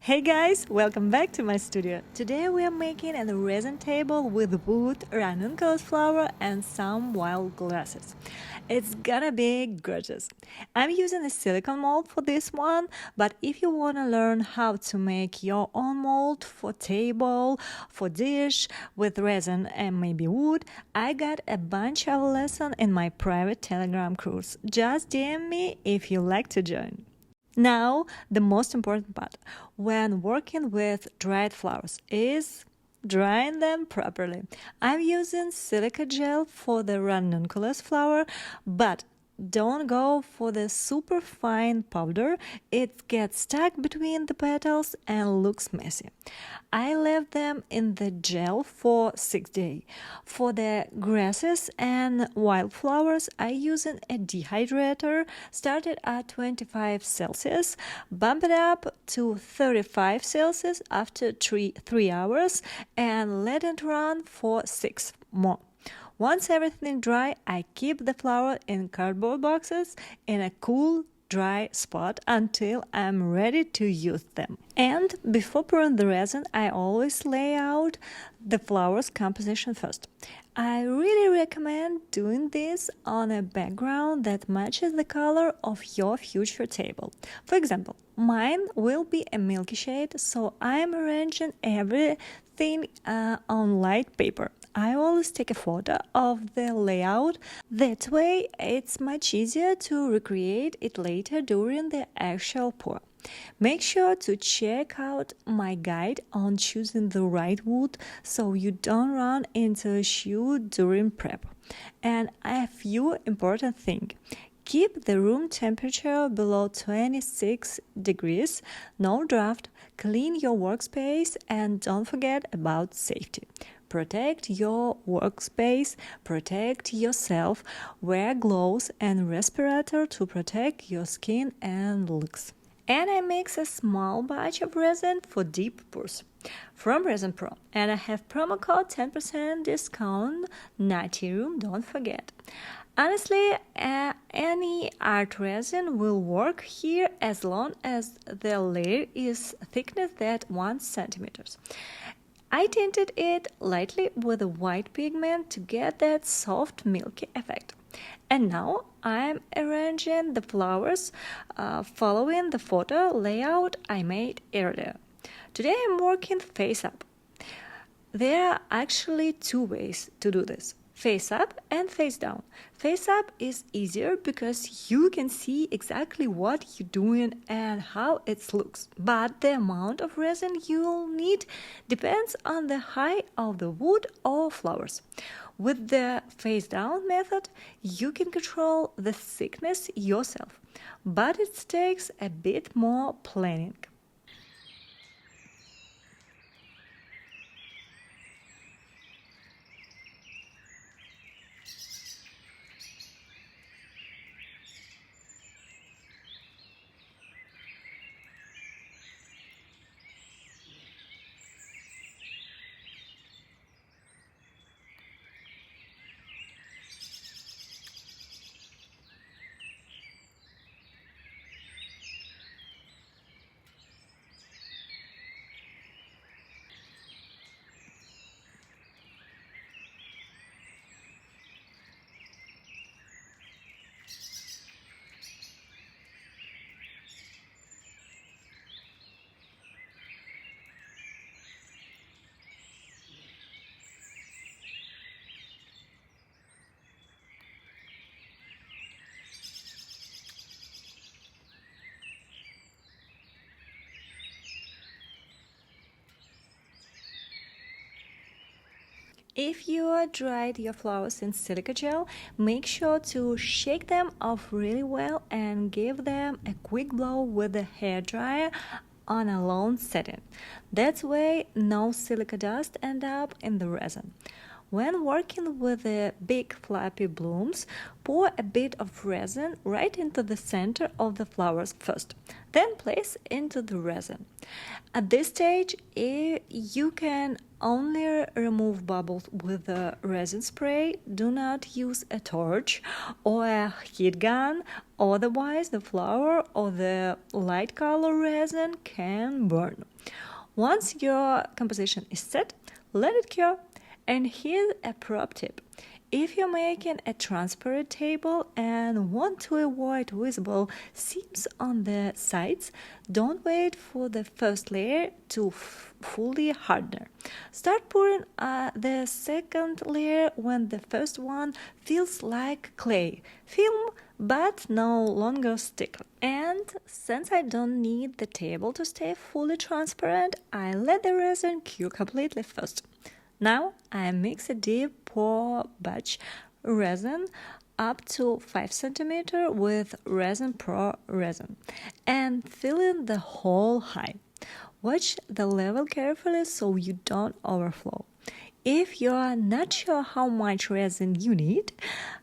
Hey guys, welcome back to my studio. Today we are making a resin table with wood, ranunculus flower and some wild grasses. It's gonna be gorgeous. I'm using a silicone mold for this one, but if you wanna learn how to make your own mold for table, for dish, with resin and maybe wood, I got a bunch of lessons in my private Telegram course. Just DM me if you like to join. Now, the most important part when working with dried flowers is drying them properly. I'm using silica gel for the ranunculus flower, but don't go for the super fine powder. It gets stuck between the petals and looks messy. I left them in the gel for 6 days. For the grasses and wildflowers, I use a dehydrator. Started at 25 Celsius, bump it up to 35 Celsius after 3 hours, and let it run for 6 more. Once everything dry, I keep the flower in cardboard boxes in a cool, dry spot until I'm ready to use them. And before pouring the resin, I always lay out the flower's composition first. I really recommend doing this on a background that matches the color of your future table. For example, mine will be a milky shade, so I'm arranging everything on light paper. I always take a photo of the layout. That way, it's much easier to recreate it later during the actual pour. Make sure to check out my guide on choosing the right wood so you don't run into a issue during prep. And a few important things. Keep the room temperature below 26 degrees, no draft, clean your workspace, and don't forget about safety. Protect your workspace, protect yourself, wear gloves and respirator to protect your skin and looks. And I mix a small batch of resin for deep pours from Resin Pro. And I have promo code 10% discount, Natirum, don't forget. Honestly, any art resin will work here as long as the layer is thickness that 1 centimeters. I tinted it lightly with a white pigment to get that soft milky effect. And now I'm arranging the flowers following the photo layout I made earlier. Today I'm working face up. There are actually 2 ways to do this. Face up and face down. Face up is easier because you can see exactly what you're doing and how it looks. But the amount of resin you'll need depends on the height of the wood or flowers. With the face down method, you can control the thickness yourself, but it takes a bit more planning. If you dried your flowers in silica gel, make sure to shake them off really well and give them a quick blow with a hairdryer on a lawn setting. That way, no silica dust ends up in the resin. When working with the big flappy blooms, pour a bit of resin right into the center of the flowers first, then place into the resin. At this stage, you can only remove bubbles with a resin spray. Do not use a torch or a heat gun, otherwise the flower or the light color resin can burn. Once your composition is set, let it cure. And here's a prop tip. If you're making a transparent table and want to avoid visible seams on the sides, don't wait for the first layer to fully harden. Start pouring the second layer when the first one feels like clay film but no longer sticky. And since I don't need the table to stay fully transparent, I let the resin cure completely first. Now I mix a deep pour batch resin up to 5 cm with resin pro resin and fill in the whole high. Watch the level carefully so you don't overflow. If you are not sure how much resin you need,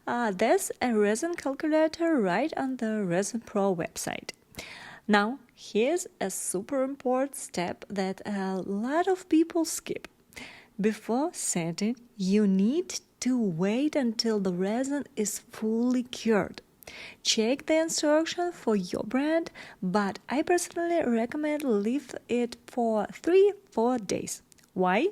there's a resin calculator right on the Resin Pro website. Now, here's a super important step that a lot of people skip. Before sanding, you need to wait until the resin is fully cured. Check the instruction for your brand, but I personally recommend leave it for 3-4 days. Why?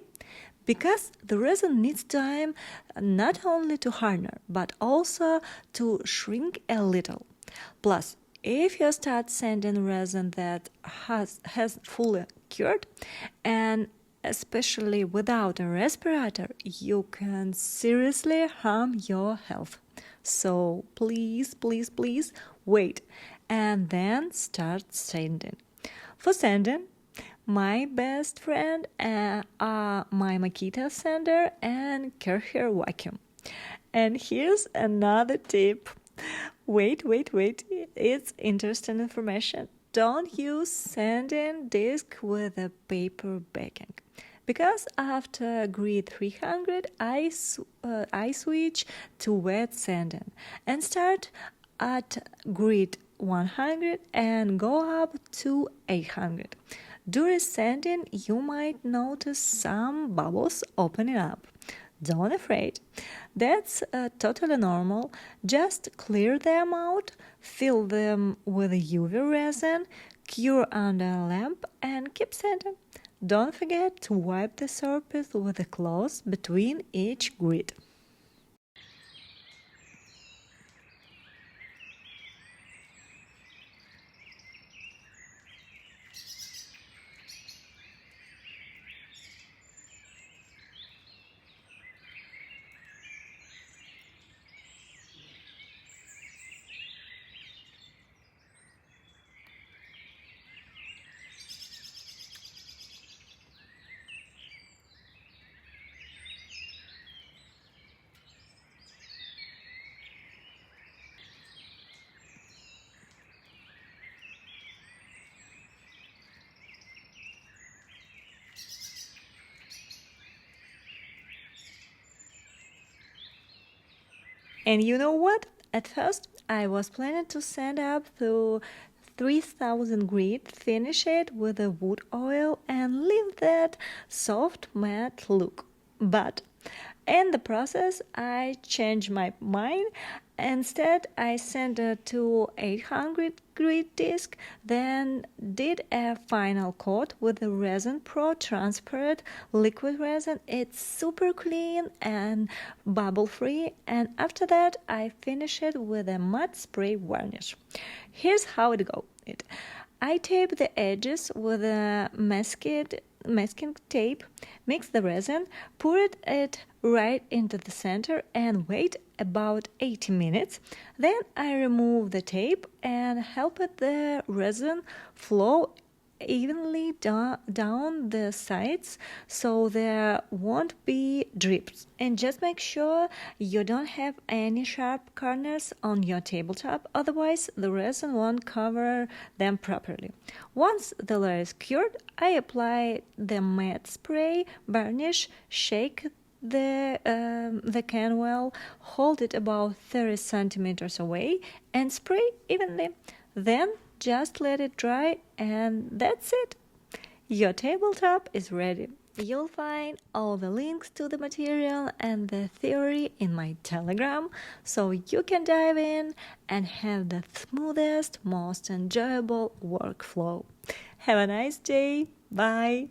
Because the resin needs time not only to harden, but also to shrink a little. Plus, if you start sanding resin that has fully cured, and especially without a respirator, you can seriously harm your health. So please, please, please wait and then start sanding. For sanding, my best friend are my Makita sander and Kercher vacuum. And here's another tip. Wait. It's interesting information. Don't use sanding disc with a paper backing. Because after grid 300, I switch to wet sanding and start at grid 100 and go up to 800. During sanding, you might notice some bubbles opening up. Don't afraid. That's totally normal. Just clear them out, fill them with UV resin, cure under a lamp, and keep sanding. Don't forget to wipe the surface with a cloth between each grid. And you know what? At first, I was planning to sand up to 3000 grit, finish it with a wood oil, and leave that soft matte look. But in the process, I changed my mind. Instead, I sent it to 800 grit disc, then did a final coat with the Resin Pro transparent liquid resin. It's super clean and bubble free, and after that, I finish it with a matte spray varnish. Here's how it goes. I tape the edges with a masking tape, mix the resin, pour it right into the center and wait about 80 minutes. Then I remove the tape and help the resin flow evenly down the sides so there won't be drips. And just make sure you don't have any sharp corners on your tabletop, otherwise the resin won't cover them properly. Once the layer is cured, I apply the matte spray varnish, shake the can well, hold it about 30 centimeters away and spray evenly. Then just let it dry and that's it. Your tabletop is ready. You'll find all the links to the material and the theory in my Telegram, so you can dive in and have the smoothest, most enjoyable workflow. Have a nice day. Bye.